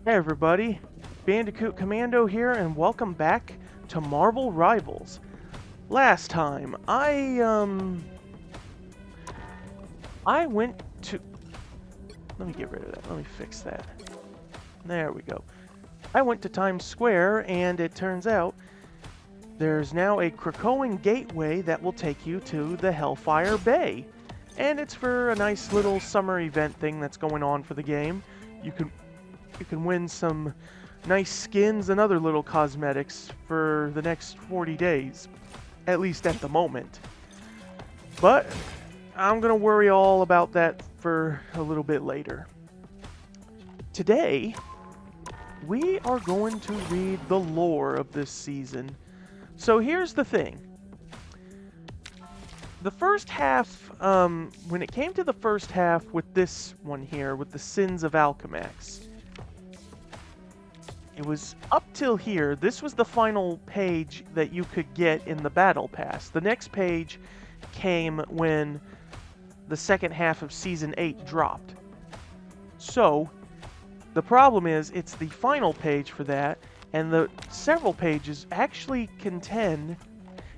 Hey everybody, Bandicoot Commando here, and welcome back to Marvel Rivals. Last time, I went to... Let me get rid of that, let me fix that. There we go. I went to Times Square, and it turns out there's now a Krakoan gateway that will take you to the Hellfire Bay. And it's for a nice little summer event thing that's going on for the game. You can win some nice skins and other little cosmetics for the next 40 days, at least at the moment. But I'm going to worry all about that for a little bit later. Today, we are going to read the lore of this season. So here's the thing. The first half, when it came to the first half with this one here, with the Sins of Alchemax, it was up till here. This was the final page that you could get in the Battle Pass. The next page came when the second half of Season 8 dropped. So, the problem is, it's the final page for that, and the several pages actually contend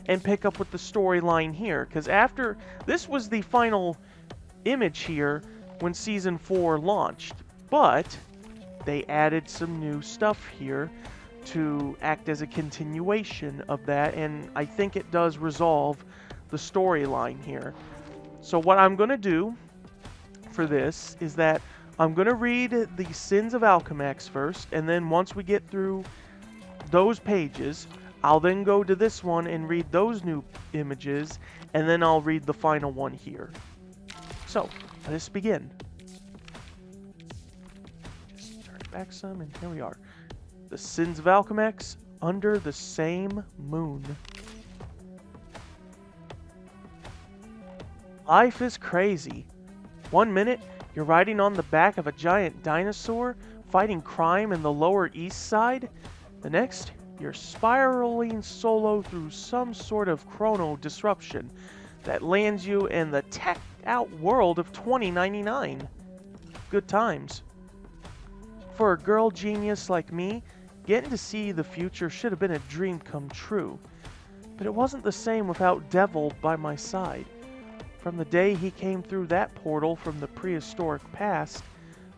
and pick up with the storyline here. Because after, this was the final image here when Season 4 launched. But they added some new stuff here to act as a continuation of that, and I think it does resolve the storyline here. So what I'm going to do for this is that I'm going to read the Sins of Alchemax first, and then once we get through those pages, I'll then go to this one and read those new images, and then I'll read the final one here. So, let us begin. Back some, and here we are. The Sins of Alchemax, Under the Same Moon. Life is crazy. 1 minute, you're riding on the back of a giant dinosaur, fighting crime in the Lower East Side. The next, you're spiraling solo through some sort of chrono disruption that lands you in the tech-out world of 2099. Good times. For a girl genius like me, getting to see the future should have been a dream come true. But it wasn't the same without Devil by my side. From the day he came through that portal from the prehistoric past,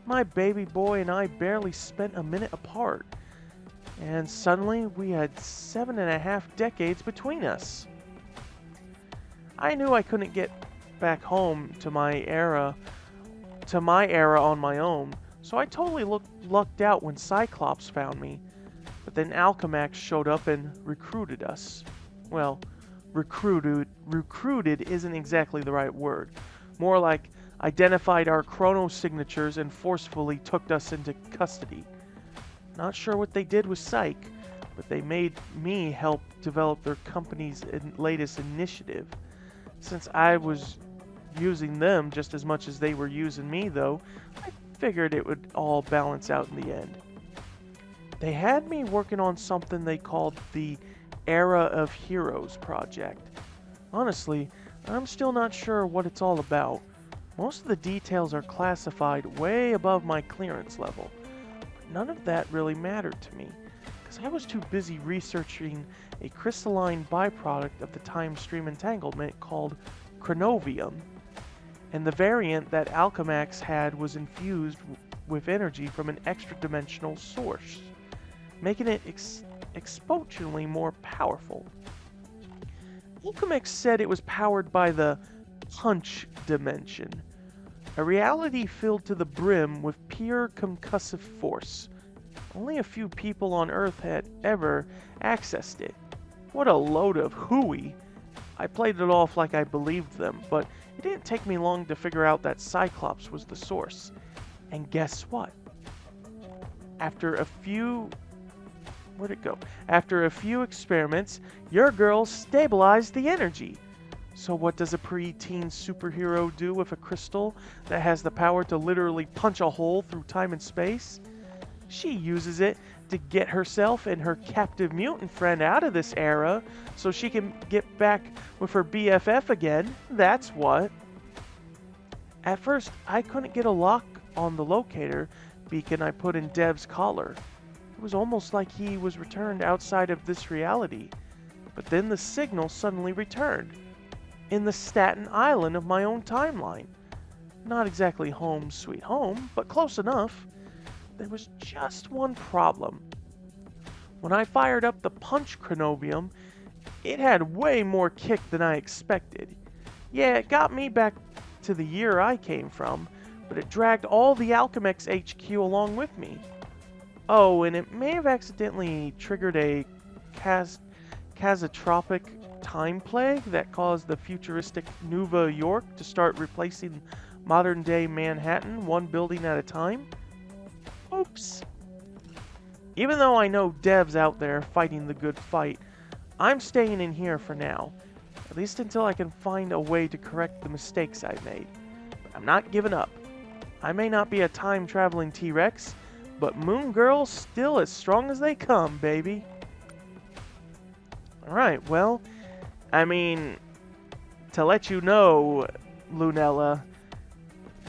my baby boy and I barely spent a minute apart. And suddenly, we had 7.5 decades between us. I knew I couldn't get back home to my era on my own. So I totally lucked out when Cyclops found me. But then Alchemax showed up and recruited us. Well, recruited isn't exactly the right word. More like identified our chrono signatures and forcefully took us into custody. Not sure what they did with Psych, but they made me help develop their company's latest initiative. Since I was using them just as much as they were using me, though, I figured it would all balance out in the end. They had me working on something they called the Era of Heroes project. Honestly, I'm still not sure what it's all about. Most of the details are classified way above my clearance level. But none of that really mattered to me, because I was too busy researching a crystalline byproduct of the time stream entanglement called chronovium. And the variant that Alchemax had was infused with energy from an extra-dimensional source, making it exponentially more powerful. Alchemax said it was powered by the punch dimension, a reality filled to the brim with pure concussive force. Only a few people on Earth had ever accessed it. What a load of hooey! I played it off like I believed them, but it didn't take me long to figure out that Cyclops was the source. And guess what? After a few... Where'd it go? After a few experiments, your girl stabilized the energy. So what does a preteen superhero do with a crystal that has the power to literally punch a hole through time and space? She uses it to get herself and her captive mutant friend out of this era so she can get back with her BFF again. That's what. At first, I couldn't get a lock on the locator beacon I put in Dev's collar. It was almost like he was returned outside of this reality. But then the signal suddenly returned. In the Staten Island of my own timeline. Not exactly home sweet home, but close enough. There was just one problem. When I fired up the punch chronovium, it had way more kick than I expected. Yeah, it got me back to the year I came from, but it dragged all the Alchemax HQ along with me. Oh, and it may have accidentally triggered a casotropic time plague that caused the futuristic Nueva York to start replacing modern-day Manhattan one building at a time. Oops. Even though I know Dev's out there fighting the good fight, I'm staying in here for now, at least until I can find a way to correct the mistakes I've made. But I'm not giving up. I may not be a time-traveling T-Rex, but Moon Girl's still as strong as they come, baby. Alright, well, I mean, to let you know, Lunella,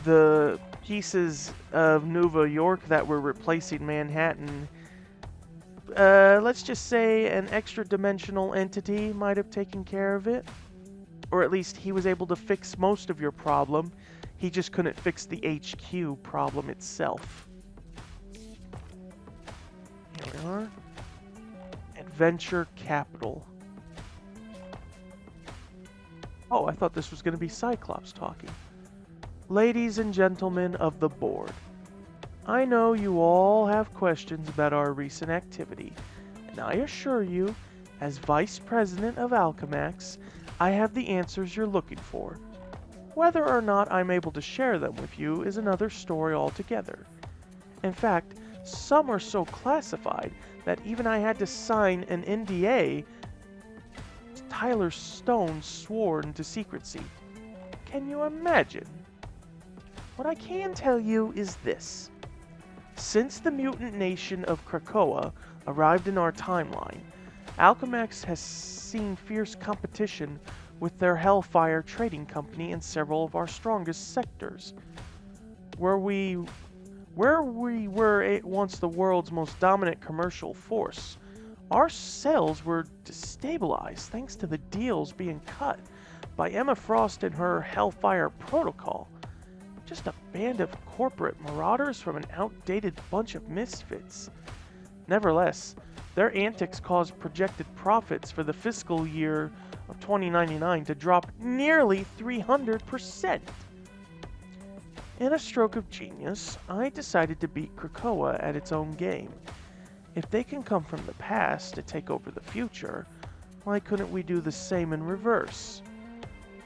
the pieces of Nueva York that were replacing Manhattan, let's just say an extra-dimensional entity might have taken care of it. Or at least he was able to fix most of your problem. He just couldn't fix the HQ problem itself. Here we are. Adventure Capital. Oh, I thought this was going to be Cyclops talking. Ladies and gentlemen of the board, I know you all have questions about our recent activity, and I assure you, as Vice President of Alchemax, I have the answers you're looking for. Whether or not I'm able to share them with you is another story altogether. In fact, some are so classified that even I had to sign an NDA. Tyler Stone sworn to secrecy. Can you imagine? What I can tell you is this. Since the mutant nation of Krakoa arrived in our timeline, Alchemax has seen fierce competition with their Hellfire Trading Company in several of our strongest sectors. Where we were once the world's most dominant commercial force, our sales were destabilized thanks to the deals being cut by Emma Frost and her Hellfire Protocol. Just a band of corporate marauders from an outdated bunch of misfits. Nevertheless, their antics caused projected profits for the fiscal year of 2099 to drop nearly 300%. In a stroke of genius, I decided to beat Krakoa at its own game. If they can come from the past to take over the future, why couldn't we do the same in reverse?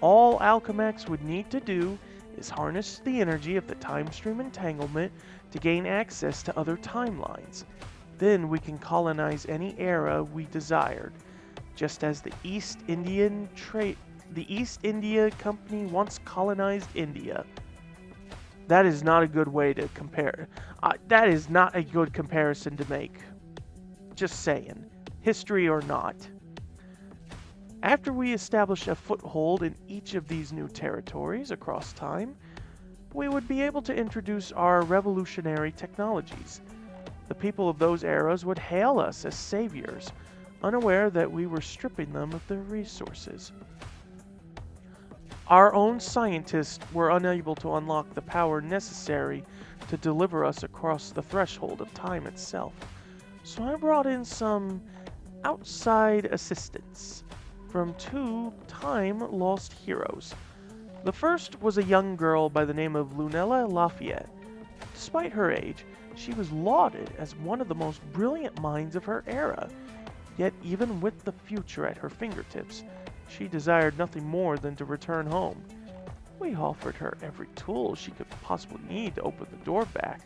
All Alchemax would need to do is harness the energy of the time stream entanglement to gain access to other timelines. Then we can colonize any era we desired, just as the East India Company once colonized India. That is not a good way to compare. That is not a good comparison to make. Just saying. History or not. After we establish a foothold in each of these new territories across time, we would be able to introduce our revolutionary technologies. The people of those eras would hail us as saviors, unaware that we were stripping them of their resources. Our own scientists were unable to unlock the power necessary to deliver us across the threshold of time itself, so I brought in some outside assistance from two time-lost heroes. The first was a young girl by the name of Lunella Lafayette. Despite her age, she was lauded as one of the most brilliant minds of her era. Yet even with the future at her fingertips, she desired nothing more than to return home. We offered her every tool she could possibly need to open the door back,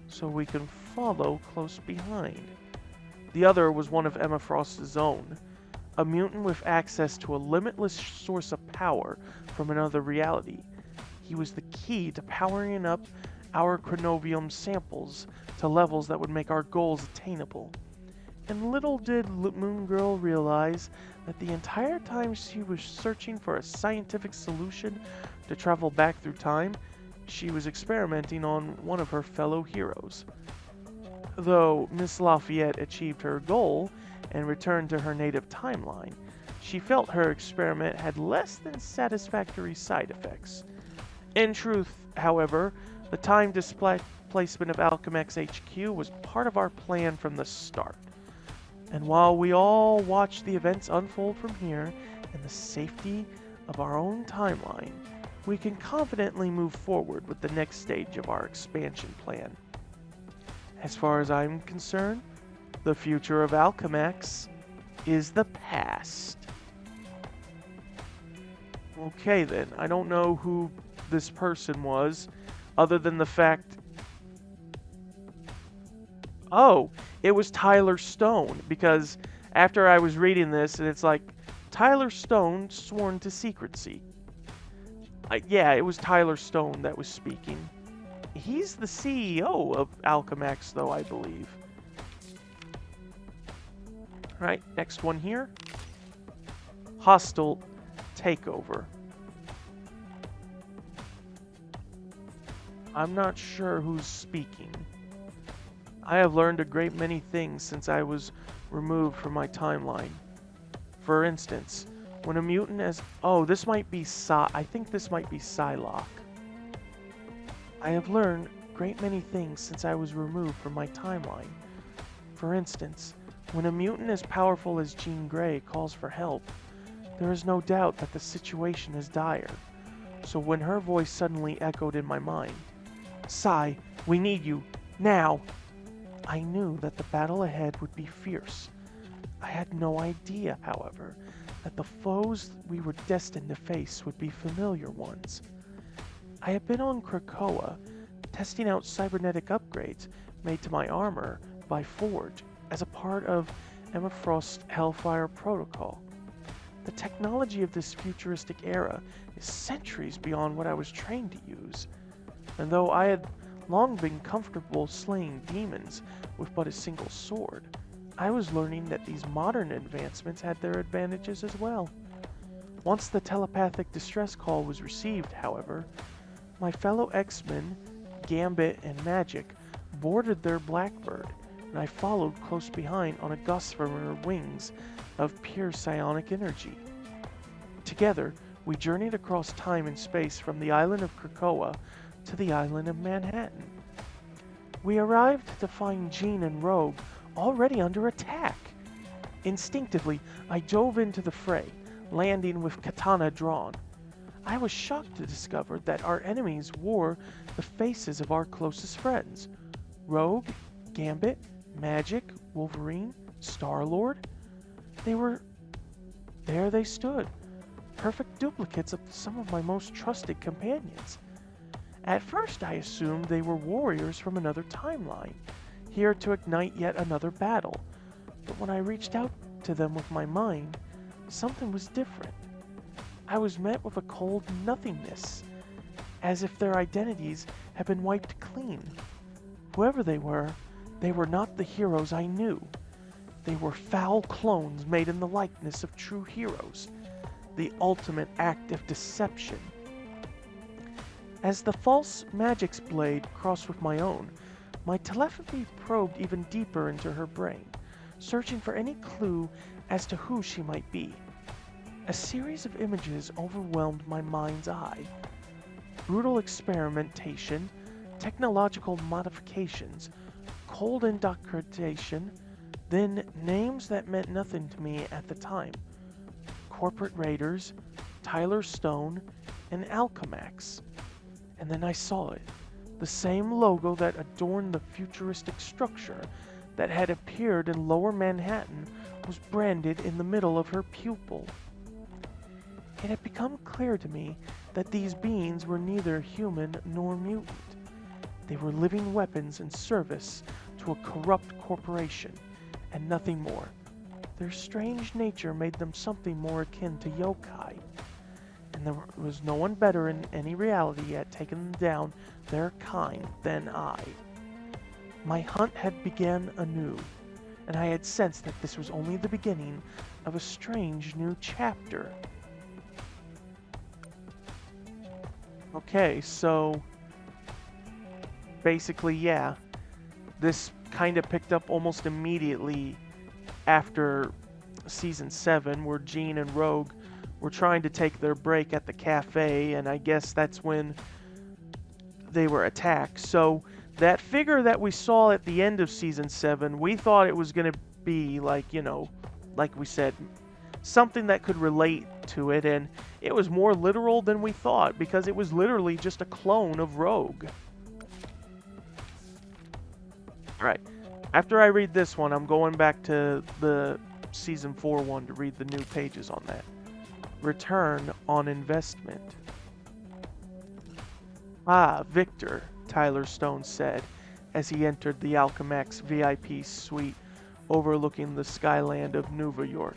so we can follow close behind. The other was one of Emma Frost's own, a mutant with access to a limitless source of power from another reality. He was the key to powering up our chronovium samples to levels that would make our goals attainable. And little did Moon Girl realize that the entire time she was searching for a scientific solution to travel back through time, she was experimenting on one of her fellow heroes. Though Miss Lafayette achieved her goal and returned to her native timeline, she felt her experiment had less than satisfactory side effects. In truth, however, the time displacement of Alchemax HQ was part of our plan from the start. And while we all watch the events unfold from here in the safety of our own timeline, we can confidently move forward with the next stage of our expansion plan. As far as I'm concerned, the future of Alchemax is the past. Okay then, I don't know who this person was, other than the fact... Oh, it was Tyler Stone, because after I was reading this, and it's like, Tyler Stone sworn to secrecy. Yeah, it was Tyler Stone that was speaking. He's the CEO of Alchemax, though, I believe. Alright, next one here. Hostile takeover. I'm not sure who's speaking. I have learned a great many things since I was removed from my timeline. For instance, when a mutant has... Oh, this might be I think this might be Psylocke. I have learned a great many things since I was removed from my timeline. For instance, when a mutant as powerful as Jean Grey calls for help, there is no doubt that the situation is dire. So when her voice suddenly echoed in my mind, "Psy, we need you, now!" I knew that the battle ahead would be fierce. I had no idea, however, that the foes we were destined to face would be familiar ones. I had been on Krakoa, testing out cybernetic upgrades made to my armor by Forge as a part of Emma Frost's Hellfire Protocol. The technology of this futuristic era is centuries beyond what I was trained to use, and though I had long been comfortable slaying demons with but a single sword, I was learning that these modern advancements had their advantages as well. Once the telepathic distress call was received, however, my fellow X-Men, Gambit and Magic, boarded their Blackbird, and I followed close behind on a gossamer wings of pure psionic energy. Together, we journeyed across time and space from the island of Krakoa to the island of Manhattan. We arrived to find Jean and Rogue already under attack. Instinctively, I dove into the fray, landing with katana drawn. I was shocked to discover that our enemies wore the faces of our closest friends. Rogue, Gambit, Magic, Wolverine, Star-Lord. There they stood, perfect duplicates of some of my most trusted companions. At first I assumed they were warriors from another timeline, here to ignite yet another battle. But when I reached out to them with my mind, something was different. I was met with a cold nothingness, as if their identities had been wiped clean. Whoever they were not the heroes I knew. They were foul clones made in the likeness of true heroes, the ultimate act of deception. As the false magic's blade crossed with my own, my telepathy probed even deeper into her brain, searching for any clue as to who she might be. A series of images overwhelmed my mind's eye. Brutal experimentation, technological modifications, cold indoctrination, then names that meant nothing to me at the time. Corporate Raiders, Tyler Stone, and Alchemax. And then I saw it. The same logo that adorned the futuristic structure that had appeared in Lower Manhattan was branded in the middle of her pupil. It had become clear to me that these beings were neither human nor mutant. They were living weapons in service to a corrupt corporation, and nothing more. Their strange nature made them something more akin to yokai, and there was no one better in any reality at taking down their kind than I. My hunt had begun anew, and I had sensed that this was only the beginning of a strange new chapter. Okay, so basically, yeah, this kind of picked up almost immediately after Season 7, where Jean and Rogue were trying to take their break at the cafe, and I guess that's when they were attacked. So that figure that we saw at the end of Season 7, we thought it was going to be like, like we said, something that could relate to it, and it was more literal than we thought, because it was literally just a clone of Rogue. Alright, after I read this one, I'm going back to the Season 4 one to read the new pages on that. Return on investment. Ah, Victor, Tyler Stone said as he entered the Alchemax VIP suite overlooking the skyland of New York.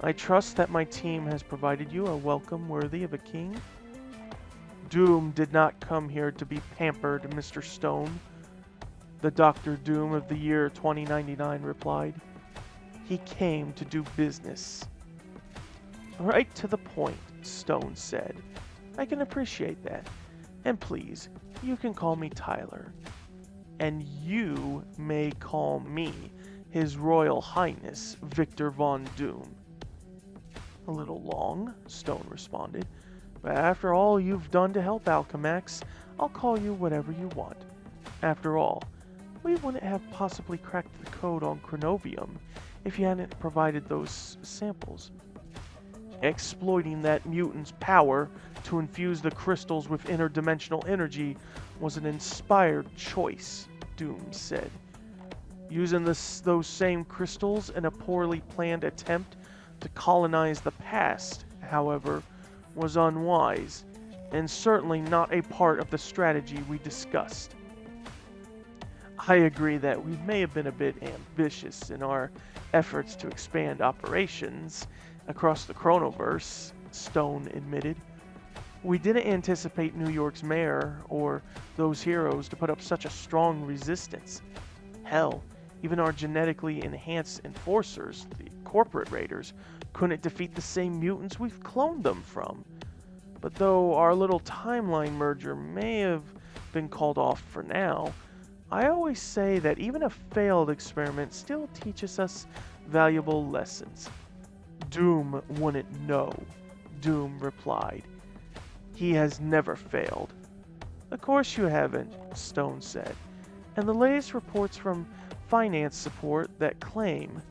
I trust that my team has provided you a welcome worthy of a king. Doom did not come here to be pampered, Mr. Stone, the Dr. Doom of the year 2099 replied. He came to do business. Right to the point, Stone said. I can appreciate that. And please, you can call me Tyler. And you may call me His Royal Highness Victor Von Doom. A little long, Stone responded. But after all you've done to help Alchemax, I'll call you whatever you want. After all, we wouldn't have possibly cracked the code on Chronovium if you hadn't provided those samples. Exploiting that mutant's power to infuse the crystals with interdimensional energy was an inspired choice, Doom said. Using those same crystals in a poorly planned attempt to colonize the past, however, was unwise, and certainly not a part of the strategy we discussed. I agree that we may have been a bit ambitious in our efforts to expand operations across the Chronoverse, Stone admitted. We didn't anticipate New York's mayor or those heroes to put up such a strong resistance. Hell, even our genetically enhanced enforcers, the corporate raiders, couldn't defeat the same mutants we've cloned them from. But though our little timeline merger may have been called off for now, I always say that even a failed experiment still teaches us valuable lessons. Doom wouldn't know, Doom replied. He has never failed. Of course you haven't, Stone said. And the latest reports from finance support that claim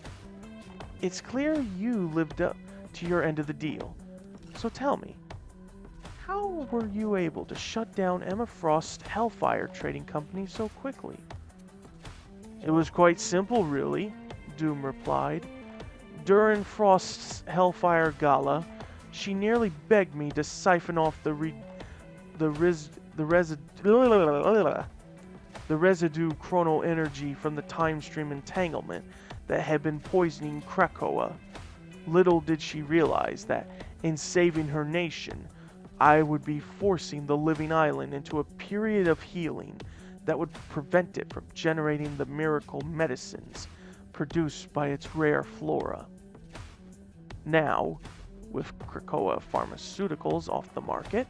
it's clear you lived up to your end of the deal. So tell me, how were you able to shut down Emma Frost's Hellfire trading company so quickly? It was quite simple, really, Doom replied. During Frost's Hellfire Gala, she nearly begged me to siphon off the residue chrono energy from the time stream entanglement that had been poisoning Krakoa. Little did she realize that, in saving her nation, I would be forcing the living island into a period of healing that would prevent it from generating the miracle medicines produced by its rare flora. Now, with Krakoa Pharmaceuticals off the market,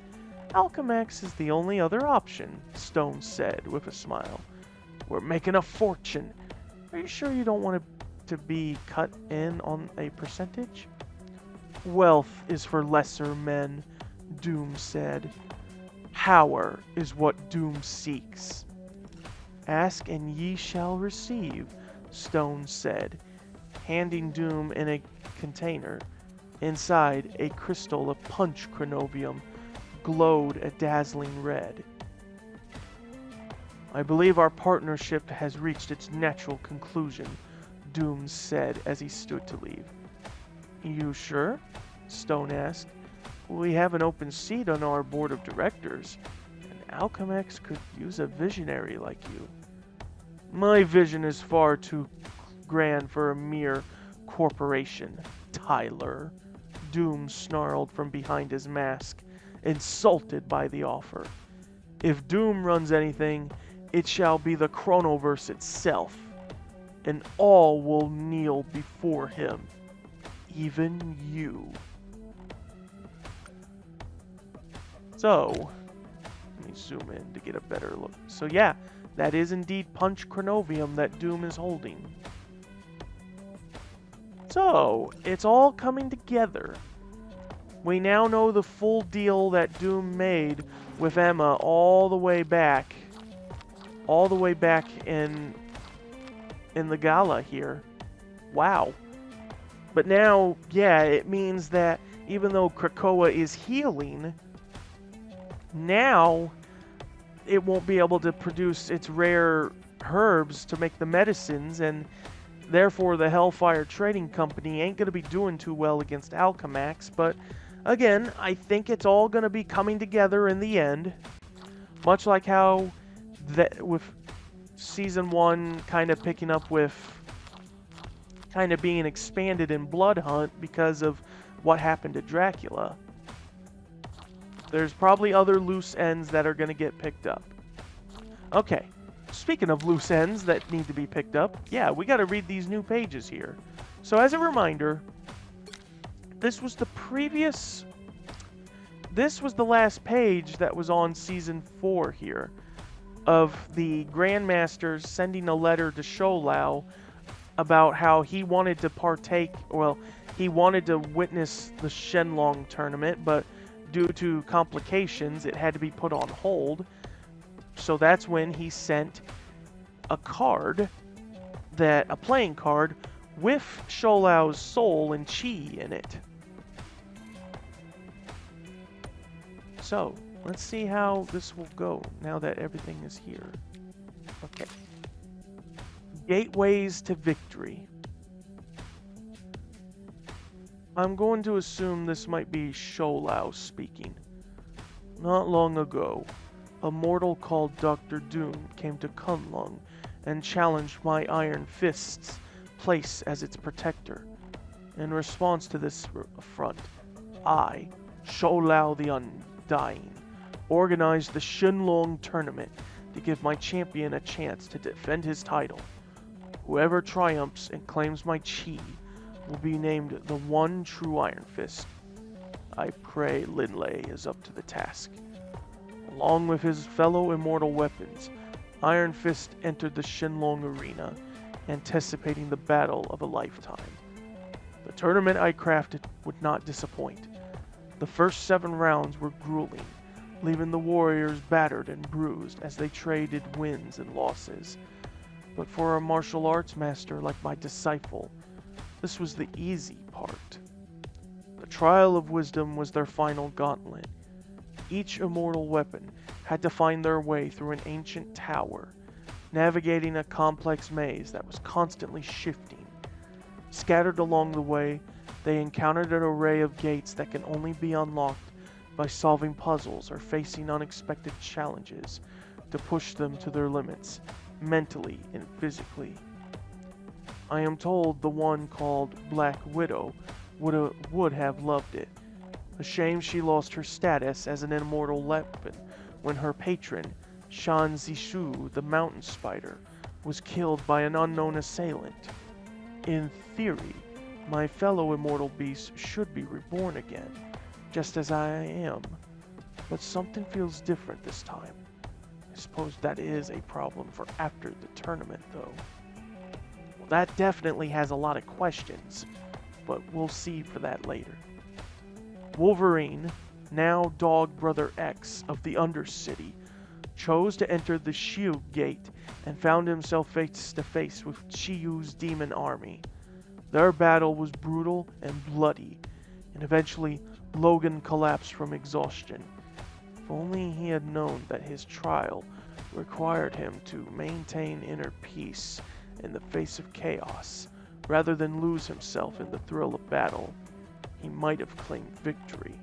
Alchemax is the only other option, Stone said with a smile. We're making a fortune. Are you sure you don't want to be cut in on a percentage? Wealth is for lesser men, Doom said. Power is what Doom seeks. Ask and ye shall receive, Stone said, handing Doom in a container. Inside, a crystal of punch chronovium glowed a dazzling red. I believe our partnership has reached its natural conclusion, Doom said as he stood to leave. You sure? Stone asked. We have an open seat on our board of directors, and Alchemax could use a visionary like you. My vision is far too grand for a mere corporation, Tyler. Doom snarled from behind his mask, insulted by the offer. If Doom runs anything, it shall be the Chronoverse itself, and all will kneel before him, even you. So, let me zoom in to get a better look. So yeah, that is indeed Punch Chronovium that Doom is holding. So, it's all coming together. We now know the full deal that Doom made with Emma all the way back in the gala here. Wow. But now, yeah, it means that even though Krakoa is healing, now it won't be able to produce its rare herbs to make the medicines, and therefore the Hellfire Trading Company ain't going to be doing too well against Alchemax. But again, I think it's all going to be coming together in the end, much like how with Season 1 kind of picking up with kind of being expanded in Blood Hunt because of what happened to Dracula. There's probably other loose ends that are going to get picked up. Okay, speaking of loose ends that need to be picked up, yeah, we got to read these new pages here. So as a reminder, this was the last page that was on Season 4 here, of the Grandmasters sending a letter to Sholau about how he wanted to partake, well, he wanted to witness the Shenlong tournament, but due to complications, it had to be put on hold. So that's when he sent a playing card with Sholau's soul and chi in it. So, let's see how this will go now that everything is here. Okay. Gateways to Victory. I'm going to assume this might be Sholau speaking. Not long ago, a mortal called Dr. Doom came to Kunlun and challenged my Iron Fist's place as its protector. In response to this affront, I, Sholau the Undying, organized the Shenlong tournament to give my champion a chance to defend his title. Whoever triumphs and claims my chi will be named the one true Iron Fist. I pray Linley is up to the task. Along with his fellow immortal weapons, Iron Fist entered the Shenlong arena, anticipating the battle of a lifetime. The tournament I crafted would not disappoint. The first 7 rounds were grueling, leaving the warriors battered and bruised as they traded wins and losses. But for a martial arts master like my disciple, this was the easy part. The trial of wisdom was their final gauntlet. Each immortal weapon had to find their way through an ancient tower, navigating a complex maze that was constantly shifting. Scattered along the way, they encountered an array of gates that can only be unlocked by solving puzzles or facing unexpected challenges to push them to their limits, mentally and physically. I am told the one called Black Widow would have loved it. A shame she lost her status as an immortal weapon when her patron, Shan Zishu the Mountain Spider, was killed by an unknown assailant. In theory, my fellow immortal beasts should be reborn again, just as I am. But something feels different this time. I suppose that is a problem for after the tournament, though. Well, that definitely has a lot of questions, but we'll see for that later. Wolverine, now Dog Brother X of the Undercity, chose to enter the Shield Gate and found himself face to face with Chiyu's demon army. Their battle was brutal and bloody, and eventually Logan collapsed from exhaustion. If only he had known that his trial required him to maintain inner peace in the face of chaos, rather than lose himself in the thrill of battle, he might have claimed victory.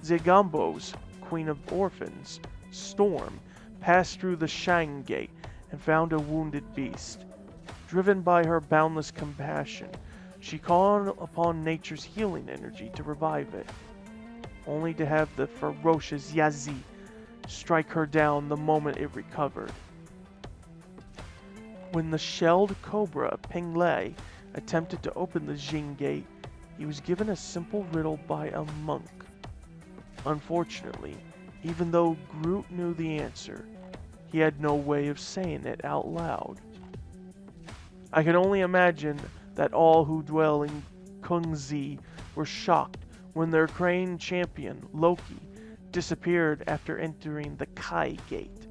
Zegambo's Queen of Orphans, Storm, passed through the Shang Gate and found a wounded beast. Driven by her boundless compassion, she called upon nature's healing energy to revive it, only to have the ferocious Yazi strike her down the moment it recovered. When the shelled cobra Ping Lei attempted to open the Jing Gate, he was given a simple riddle by a monk. Unfortunately, even though Groot knew the answer, he had no way of saying it out loud. I can only imagine that all who dwell in Kungzi were shocked when their crane champion, Loki, disappeared after entering the Kai Gate.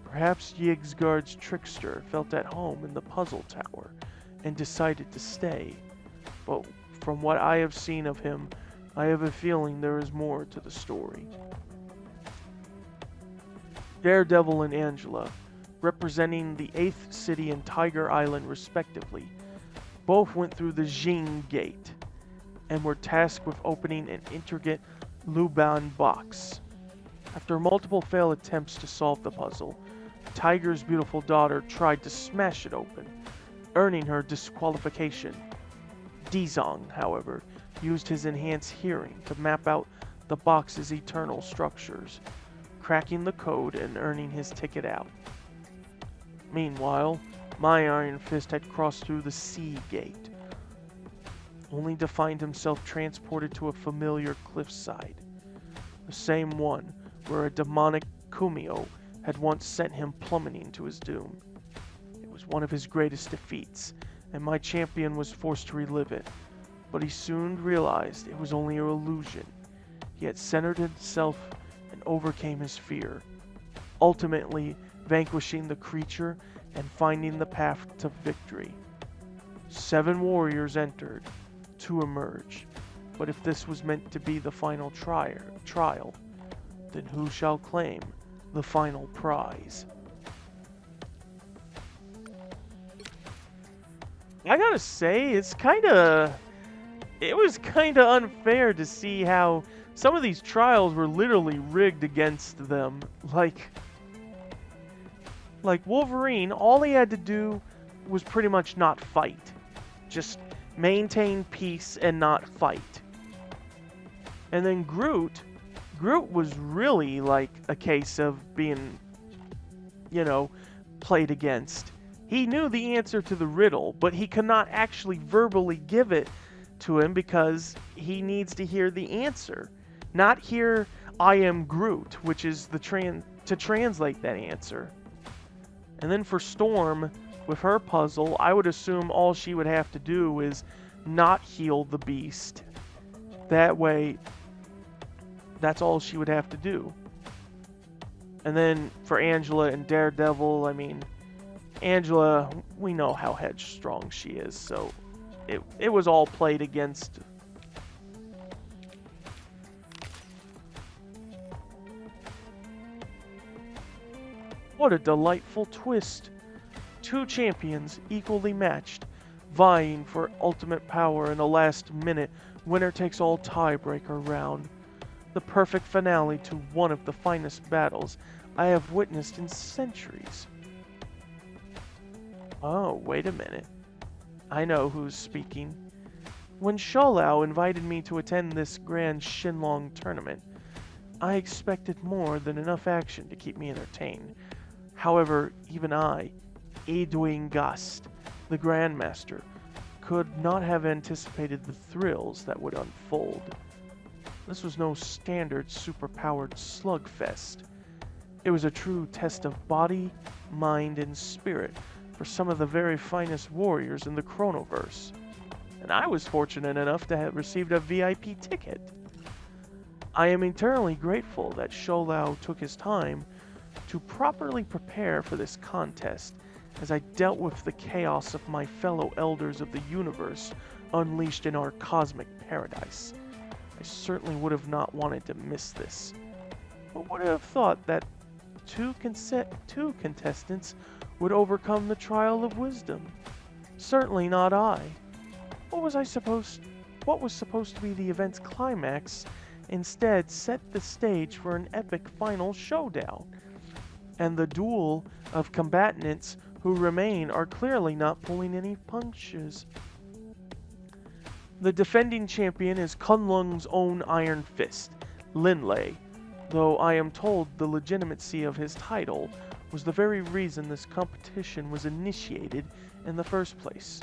Perhaps Yggdrasild's trickster felt at home in the puzzle tower and decided to stay. But from what I have seen of him, I have a feeling there is more to the story. Daredevil and Angela, representing the 8th City and Tiger Island respectively, both went through the Jing Gate and were tasked with opening an intricate Luban box. After multiple failed attempts to solve the puzzle, Tiger's beautiful daughter tried to smash it open, earning her disqualification. Dizong, however, used his enhanced hearing to map out the box's eternal structures, cracking the code and earning his ticket out. Meanwhile, my Iron Fist had crossed through the Sea Gate, only to find himself transported to a familiar cliffside, the same one where a demonic Kumio had once sent him plummeting to his doom. It was one of his greatest defeats, and my champion was forced to relive it, but he soon realized it was only an illusion. He had centered himself and overcame his fear, ultimately vanquishing the creature and finding the path to victory. 7 warriors entered, 2 emerged, but if this was meant to be the final trial, then who shall claim the final prize? I gotta say, it was kinda unfair to see how some of these trials were literally rigged against them. Like Wolverine, all he had to do was pretty much not fight. Just maintain peace and not fight. And then Groot was really like a case of being, played against. He knew the answer to the riddle, but he could not actually verbally give it to him because he needs to hear the answer. Not hear, I am Groot, which is to translate that answer. And then for Storm, with her puzzle, I would assume all she would have to do is not heal the beast. That way, that's all she would have to do. And then for Angela and Daredevil, Angela, we know how headstrong she is, so it was all played against. What a delightful twist. 2 champions equally matched, vying for ultimate power in a last-minute winner-takes-all tiebreaker round. The perfect finale to one of the finest battles I have witnessed in centuries. Oh, wait a minute. I know who's speaking. When Sholau invited me to attend this grand Shinlong tournament, I expected more than enough action to keep me entertained. However, even I, Edwin Gust, the Grandmaster, could not have anticipated the thrills that would unfold. This was no standard superpowered slugfest. It was a true test of body, mind, and spirit for some of the very finest warriors in the Chronoverse. And I was fortunate enough to have received a VIP ticket. I am eternally grateful that Sholau took his time to properly prepare for this contest, as I dealt with the chaos of my fellow elders of the universe unleashed in our cosmic paradise. I certainly would have not wanted to miss this. But would have thought that two contestants would overcome the trial of wisdom? Certainly not I. What was supposed to be the event's climax instead set the stage for an epic final showdown. And the duel of combatants who remain are clearly not pulling any punches. The defending champion is Kunlung's own Iron Fist, Linlei, though I am told the legitimacy of his title was the very reason this competition was initiated in the first place.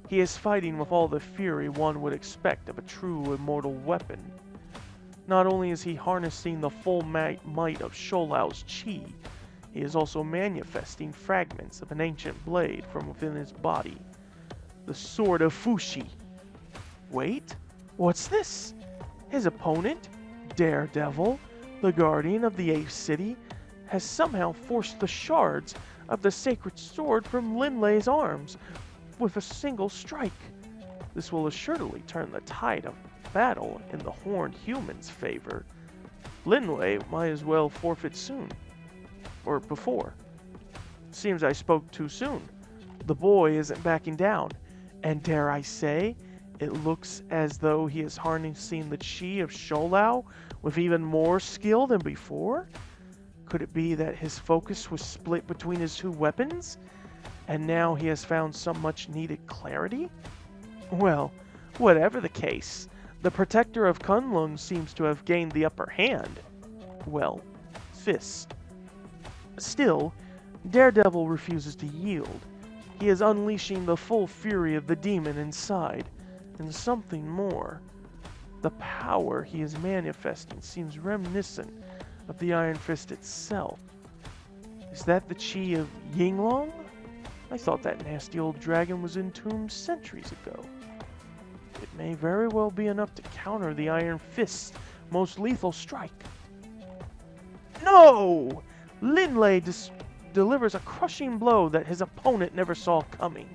He is fighting with all the fury one would expect of a true immortal weapon. Not only is he harnessing the full might of Sholau's chi, He is also manifesting fragments of an ancient blade from within his body. The Sword of Fushi. Wait, what's this? His opponent, Daredevil, the guardian of the 8th city, has somehow forced the shards of the sacred sword from Linlei's arms with a single strike. This will assuredly turn the tide of battle in the horned human's favor. Linlei might as well forfeit soon. Or before. Seems I spoke too soon. The boy isn't backing down, and dare I say, it looks as though he is harnessing the chi of Sholau with even more skill than before? Could it be that his focus was split between his two weapons, and now he has found some much needed clarity? Well, whatever the case, the protector of Kunlun seems to have gained the upper hand. Well, fist. Still, Daredevil refuses to yield. He is unleashing the full fury of the demon inside, and something more. The power he is manifesting seems reminiscent of the Iron Fist itself. Is that the chi of Yinglong? I thought that nasty old dragon was entombed centuries ago. It may very well be enough to counter the Iron Fist's most lethal strike. No! Linlei delivers a crushing blow that his opponent never saw coming.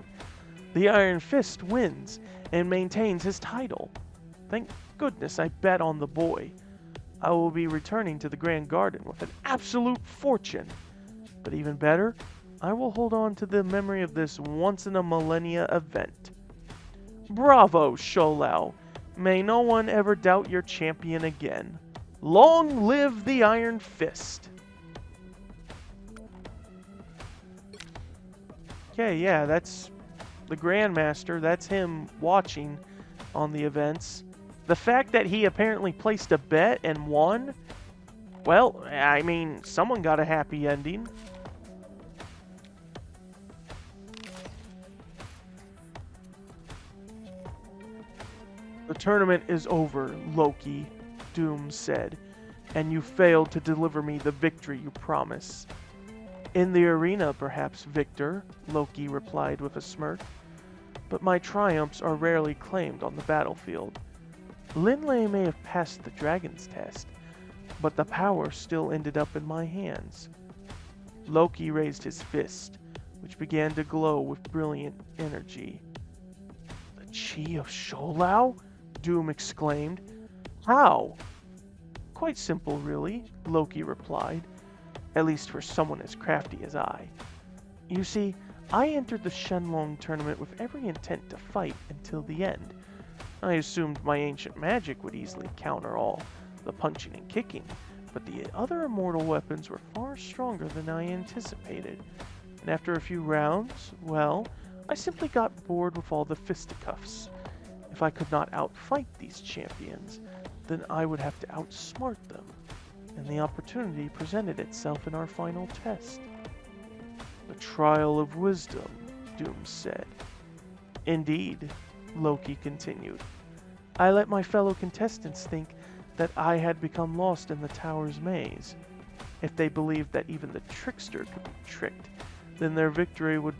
The Iron Fist wins and maintains his title. Thank goodness I bet on the boy. I will be returning to the Grand Garden with an absolute fortune. But even better, I will hold on to the memory of this once-in-a-millennia event. Bravo, Sholau! May no one ever doubt your champion again. Long live the Iron Fist! Okay, yeah, that's the Grandmaster. That's him watching on the events. The fact that he apparently placed a bet and won, well, I mean, someone got a happy ending. The tournament is over, Loki, Doom said, and you failed to deliver me the victory you promised. In the arena, perhaps, Victor, Loki replied with a smirk, but my triumphs are rarely claimed on the battlefield. Linlei may have passed the dragon's test, but the power still ended up in my hands. Loki raised his fist, which began to glow with brilliant energy. The chi of Sholau? Doom exclaimed. How? Quite simple, really, Loki replied, at least for someone as crafty as I. You see, I entered the Shenlong tournament with every intent to fight until the end. I assumed my ancient magic would easily counter all the punching and kicking, but the other immortal weapons were far stronger than I anticipated. And after a few rounds, well, I simply got bored with all the fisticuffs. If I could not outfight these champions, then I would have to outsmart them. And the opportunity presented itself in our final test. The trial of wisdom, Doom said. Indeed, Loki continued. I let my fellow contestants think that I had become lost in the tower's maze. If they believed that even the trickster could be tricked, then their victory would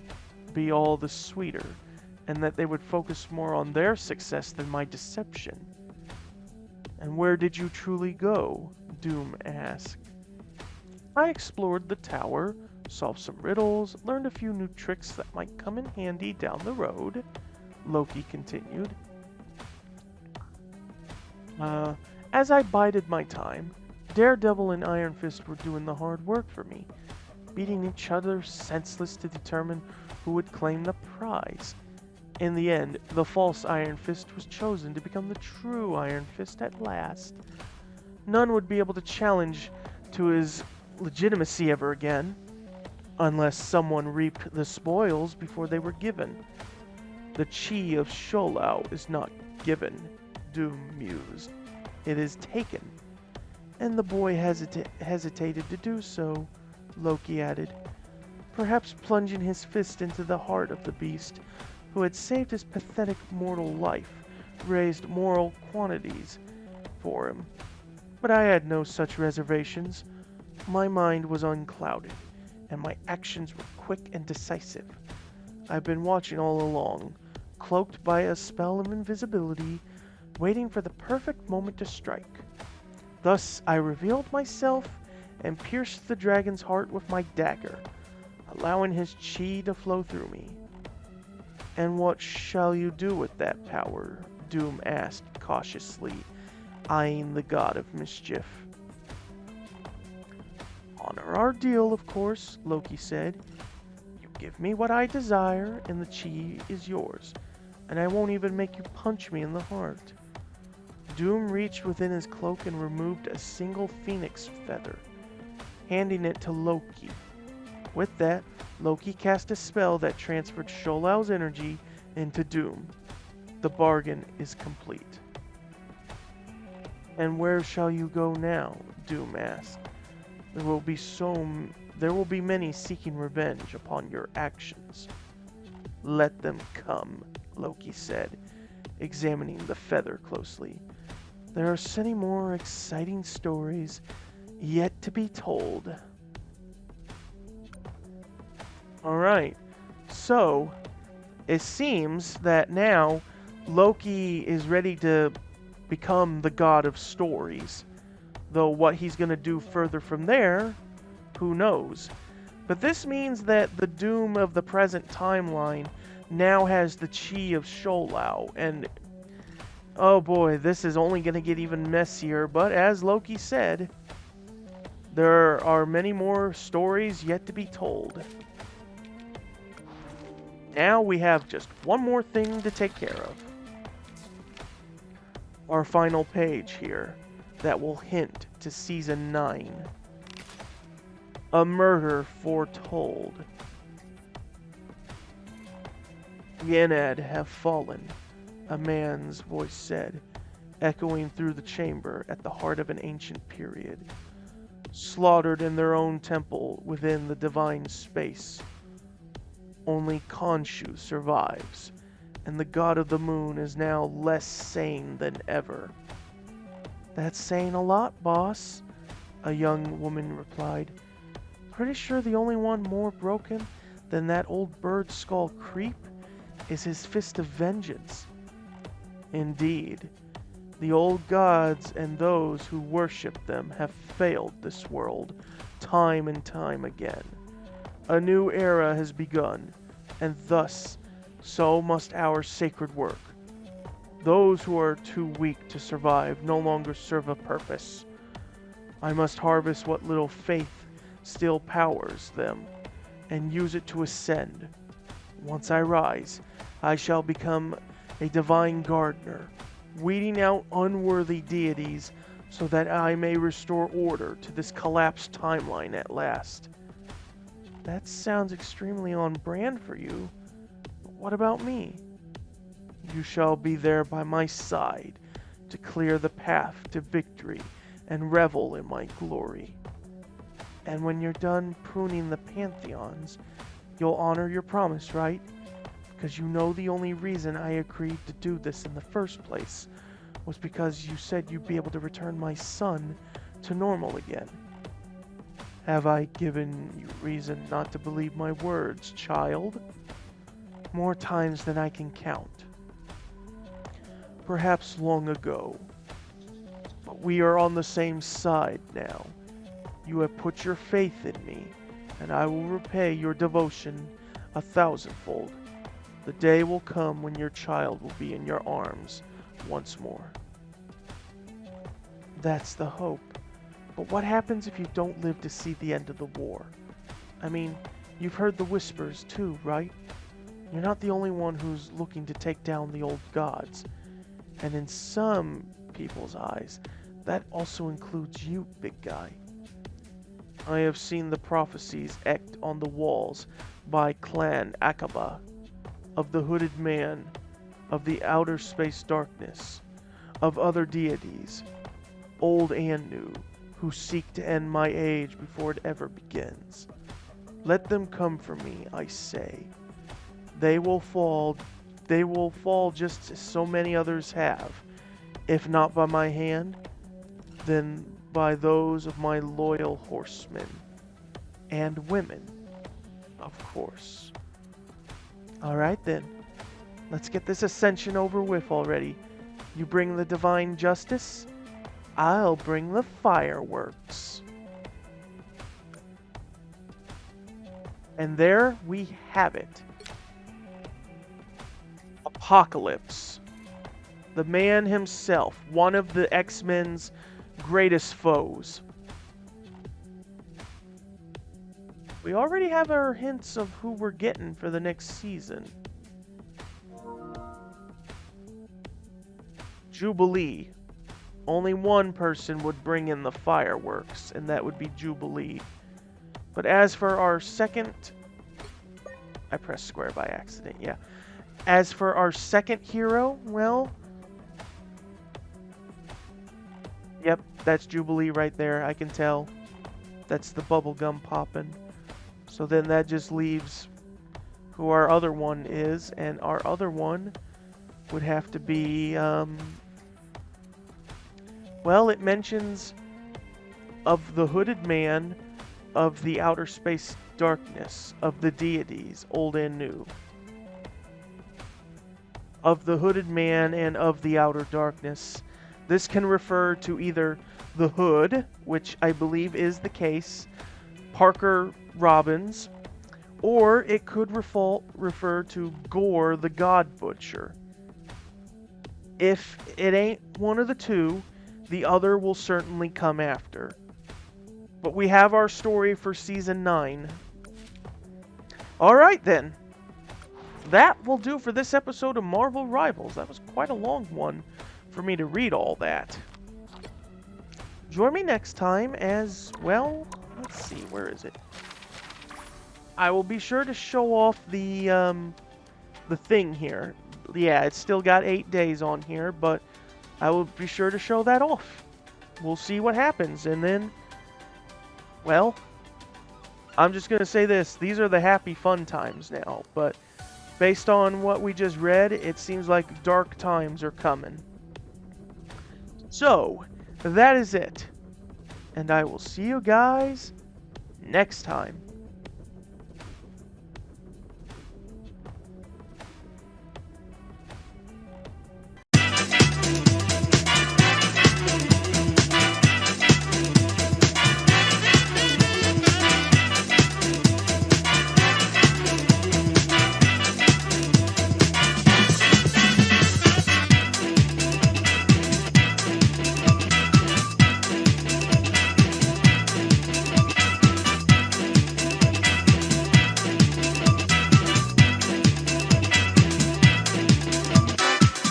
be all the sweeter, and that they would focus more on their success than my deception. And where did you truly go? Doom asked. I explored the tower, solved some riddles, learned a few new tricks that might come in handy down the road, Loki continued. As I bided my time, Daredevil and Iron Fist were doing the hard work for me, beating each other senseless to determine who would claim the prize. In the end, the false Iron Fist was chosen to become the true Iron Fist at last. None would be able to challenge to his legitimacy ever again, unless someone reaped the spoils before they were given. The chi of Sholau is not given, Doom mused. It is taken. And the boy hesitated to do so, Loki added, perhaps plunging his fist into the heart of the beast who had saved his pathetic mortal life, raised moral quantities for him. But I had no such reservations. My mind was unclouded, and my actions were quick and decisive. I've been watching all along, cloaked by a spell of invisibility, waiting for the perfect moment to strike. Thus I revealed myself and pierced the dragon's heart with my dagger, allowing his chi to flow through me. "And what shall you do with that power?" Doom asked cautiously, eyeing the god of mischief. "Honor our deal, of course," Loki said. "You give me what I desire, and the chi is yours, and I won't even make you punch me in the heart." Doom reached within his cloak and removed a single phoenix feather, handing it to Loki. With that, Loki cast a spell that transferred Sholau's energy into Doom. The bargain is complete. "And where shall you go now?" Doom asked. There will be many seeking revenge upon your actions." "Let them come," Loki said, examining the feather closely. "There are many more exciting stories yet to be told." Alright, so it seems that now Loki is ready to become the god of stories. Though what he's going to do further from there, who knows. But this means that the Doom of the present timeline now has the chi of Sholau, and oh boy, this is only going to get even messier, but as Loki said, there are many more stories yet to be told. Now we have just one more thing to take care of. Our final page here that will hint to Season 9. A murder foretold. "Yenad have fallen," a man's voice said, echoing through the chamber at the heart of an ancient period. "Slaughtered in their own temple within the divine space. Only Khonshu survives, and the god of the moon is now less sane than ever." "That's saying a lot, boss," a young woman replied. "Pretty sure the only one more broken than that old bird skull creep is his fist of vengeance." "Indeed, the old gods and those who worship them have failed this world time and time again. A new era has begun, and thus so must our sacred work. Those who are too weak to survive no longer serve a purpose. I must harvest what little faith still powers them, and use it to ascend. Once I rise, I shall become a divine gardener, weeding out unworthy deities so that I may restore order to this collapsed timeline at last." "That sounds extremely on brand for you. What about me?" "You shall be there by my side to clear the path to victory and revel in my glory. And when you're done pruning the pantheons, you'll honor your promise, right? Because you know the only reason I agreed to do this in the first place was because you said you'd be able to return my son to normal again. Have I given you reason not to believe my words, child?" "More times than I can count. Perhaps long ago. But we are on the same side now. You have put your faith in me, and I will repay your devotion 1,000-fold. The day will come when your child will be in your arms once more." "That's the hope. But what happens if you don't live to see the end of the war? I mean, you've heard the whispers too, right? You're not the only one who's looking to take down the old gods. And in some people's eyes, that also includes you, big guy. I have seen the prophecies eked on the walls by Clan Akaba, of the Hooded Man, of the Outer Space Darkness, of other deities, old and new, who seek to end my age before it ever begins. Let them come for me, I say. They will fall just as so many others have, if not by my hand, then by those of my loyal horsemen and women. Of course. Alright then. Let's get this ascension over with already. You bring the divine justice, I'll bring the fireworks. And there we have it. Apocalypse. The man himself, one of the X-Men's greatest foes. We already have our hints of who we're getting for the next season. Jubilee. Only one person would bring in the fireworks, and that would be Jubilee. But as for our second... I pressed square by accident, yeah. As for our second hero, well... Yep, that's Jubilee right there, I can tell. That's the bubblegum popping. So then that just leaves who our other one is, and our other one would have to be, well, it mentions of the hooded man of the outer space darkness, of the deities, old and new. Of the hooded man and of the outer darkness. This can refer to either the Hood, which I believe is the case, Parker Robbins, or it could refer to Gore the God Butcher. If it ain't one of the two, the other will certainly come after. But we have our story for Season 9. Alright then. That will do for this episode of Marvel Rivals. That was quite a long one for me to read all that. Join me next time as, well, let's see, where is it? I will be sure to show off the thing here. Yeah, it's still got 8 days on here, but I will be sure to show that off. We'll see what happens, and then, well, I'm just going to say this. These are the happy fun times now, but based on what we just read, it seems like dark times are coming. So, that is it. And I will see you guys next time.